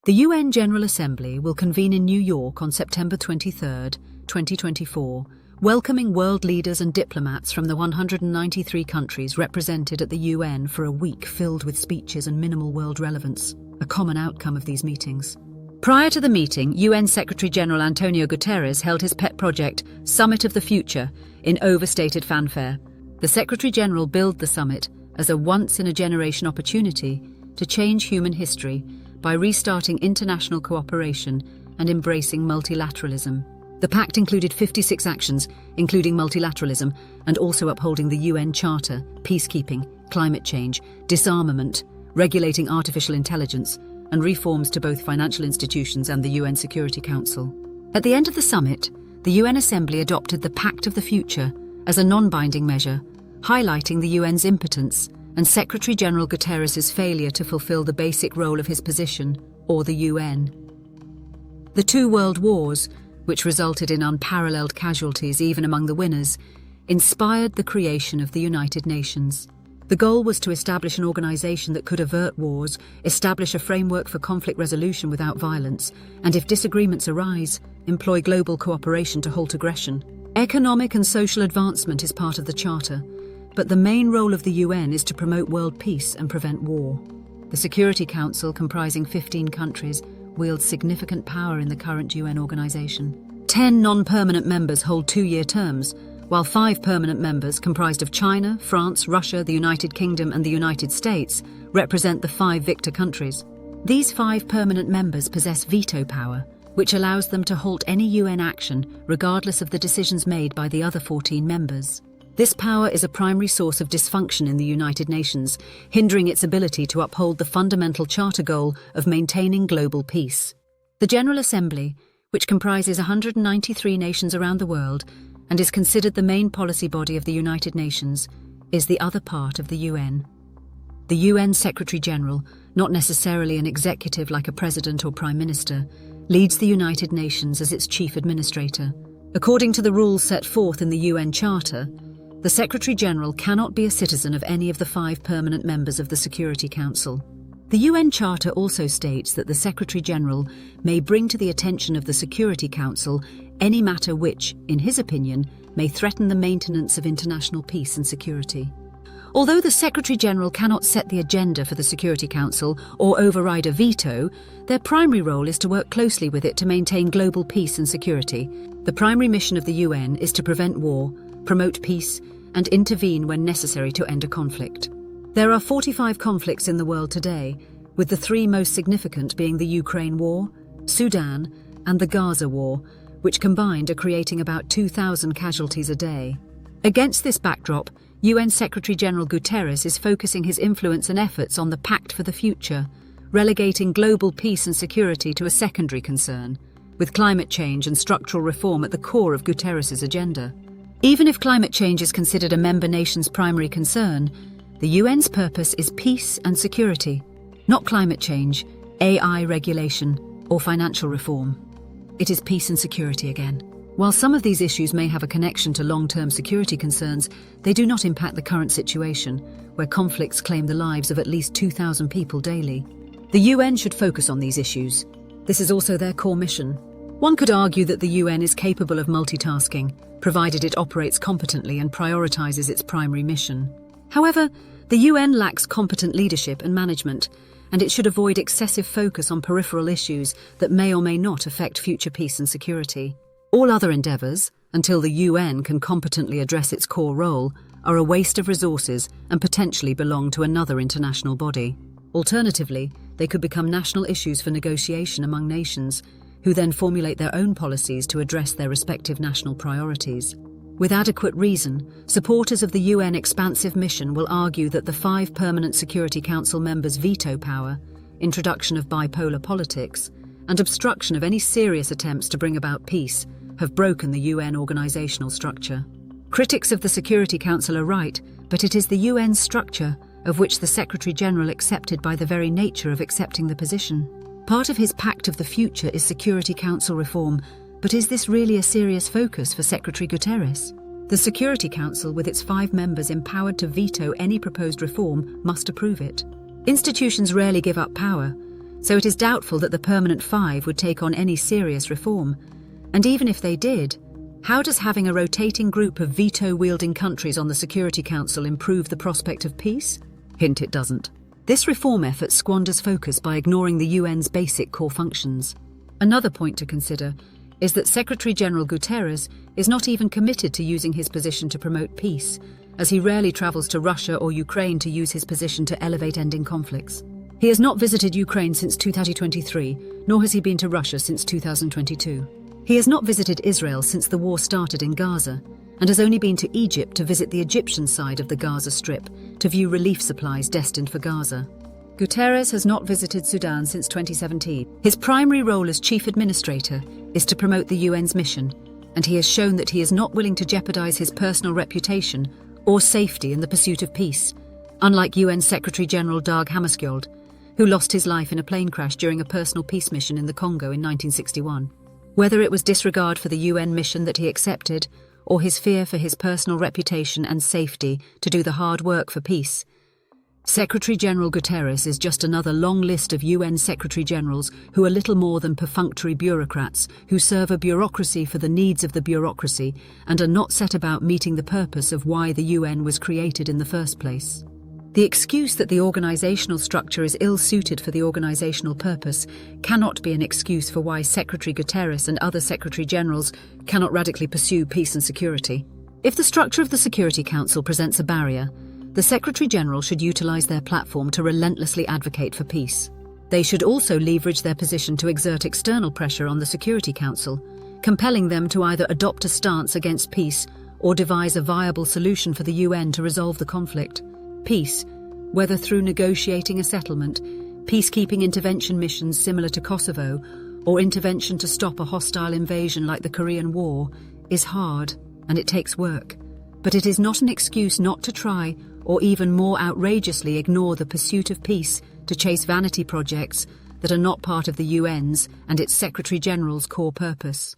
The UN General Assembly will convene in New York on September 23, 2024, welcoming world leaders and diplomats from the 193 countries represented at the UN for a week filled with speeches and minimal world relevance, a common outcome of these meetings. Prior to the meeting, UN Secretary-General Antonio Guterres held his pet project, Summit of the Future, in overstated fanfare. The Secretary-General billed the summit as a once-in-a-generation opportunity to change human history by restarting international cooperation and embracing multilateralism. The pact included 56 actions, including multilateralism, and also upholding the UN Charter, peacekeeping, climate change, disarmament, regulating artificial intelligence, and reforms to both financial institutions and the UN Security Council. At the end of the summit, the UN Assembly adopted the Pact of the Future as a non-binding measure, highlighting the UN's impotence and Secretary-General Guterres' failure to fulfill the basic role of his position, or the UN. The two world wars, which resulted in unparalleled casualties even among the winners, inspired the creation of the United Nations. The goal was to establish an organization that could avert wars, establish a framework for conflict resolution without violence, and if disagreements arise, employ global cooperation to halt aggression. Economic and social advancement is part of the Charter, but the main role of the UN is to promote world peace and prevent war. The Security Council, comprising 15 countries, wields significant power in the current UN organization. 10 non-permanent members hold 2-year terms, while 5 permanent members, comprised of China, France, Russia, the United Kingdom and the United States, represent the 5 victor countries. These 5 permanent members possess veto power, which allows them to halt any UN action regardless of the decisions made by the other 14 members. This power is a primary source of dysfunction in the United Nations, hindering its ability to uphold the fundamental Charter goal of maintaining global peace. The General Assembly, which comprises 193 nations around the world and is considered the main policy body of the United Nations, is the other part of the UN. The UN Secretary-General, not necessarily an executive like a president or prime minister, leads the United Nations as its chief administrator. According to the rules set forth in the UN Charter, the Secretary-General cannot be a citizen of any of the 5 permanent members of the Security Council. The UN Charter also states that the Secretary-General may bring to the attention of the Security Council any matter which, in his opinion, may threaten the maintenance of international peace and security. Although the Secretary-General cannot set the agenda for the Security Council or override a veto, their primary role is to work closely with it to maintain global peace and security. The primary mission of the UN is to prevent war, promote peace, and intervene when necessary to end a conflict. There are 45 conflicts in the world today, with the 3 most significant being the Ukraine War, Sudan, and the Gaza War, which combined are creating about 2,000 casualties a day. Against this backdrop, UN Secretary-General Guterres is focusing his influence and efforts on the Pact for the Future, relegating global peace and security to a secondary concern, with climate change and structural reform at the core of Guterres' agenda. Even if climate change is considered a member nation's primary concern, the UN's purpose is peace and security, not climate change, AI regulation, or financial reform. It is peace and security again. While some of these issues may have a connection to long-term security concerns, they do not impact the current situation, where conflicts claim the lives of at least 2,000 people daily. The UN should focus on these issues. This is also their core mission. One could argue that the UN is capable of multitasking, provided it operates competently and prioritizes its primary mission. However, the UN lacks competent leadership and management, and it should avoid excessive focus on peripheral issues that may or may not affect future peace and security. All other endeavors, until the UN can competently address its core role, are a waste of resources and potentially belong to another international body. Alternatively, they could become national issues for negotiation among nations, who then formulate their own policies to address their respective national priorities. With adequate reason, supporters of the UN expansive mission will argue that the 5 permanent Security Council members' veto power, introduction of bipolar politics, and obstruction of any serious attempts to bring about peace have broken the UN organizational structure. Critics of the Security Council are right, but it is the UN's structure, of which the Secretary-General accepted by the very nature of accepting the position. Part of his Pact of the Future is Security Council reform, but is this really a serious focus for Secretary Guterres? The Security Council, with its 5 members empowered to veto any proposed reform, must approve it. Institutions rarely give up power. So it is doubtful that the Permanent Five would take on any serious reform. And even if they did, how does having a rotating group of veto-wielding countries on the Security Council improve the prospect of peace? Hint, it doesn't. This reform effort squanders focus by ignoring the UN's basic core functions. Another point to consider is that Secretary-General Guterres is not even committed to using his position to promote peace, as he rarely travels to Russia or Ukraine to use his position to elevate ending conflicts. He has not visited Ukraine since 2023, nor has he been to Russia since 2022. He has not visited Israel since the war started in Gaza, and has only been to Egypt to visit the Egyptian side of the Gaza Strip to view relief supplies destined for Gaza. Guterres has not visited Sudan since 2017. His primary role as chief administrator is to promote the UN's mission, and he has shown that he is not willing to jeopardize his personal reputation or safety in the pursuit of peace, unlike UN Secretary-General Dag Hammarskjöld, who lost his life in a plane crash during a personal peace mission in the Congo in 1961. Whether it was disregard for the UN mission that he accepted, or his fear for his personal reputation and safety to do the hard work for peace, Secretary-General Guterres is just another long list of UN Secretary-Generals who are little more than perfunctory bureaucrats who serve a bureaucracy for the needs of the bureaucracy and are not set about meeting the purpose of why the UN was created in the first place. The excuse that the organizational structure is ill-suited for the organizational purpose cannot be an excuse for why Secretary Guterres and other Secretary-Generals cannot radically pursue peace and security. If the structure of the Security Council presents a barrier, the Secretary-General should utilize their platform to relentlessly advocate for peace. They should also leverage their position to exert external pressure on the Security Council, compelling them to either adopt a stance against peace or devise a viable solution for the UN to resolve the conflict. Peace, whether through negotiating a settlement, peacekeeping intervention missions similar to Kosovo, or intervention to stop a hostile invasion like the Korean War, is hard and it takes work. But it is not an excuse not to try, or even more outrageously ignore the pursuit of peace to chase vanity projects that are not part of the UN's and its Secretary-General's core purpose.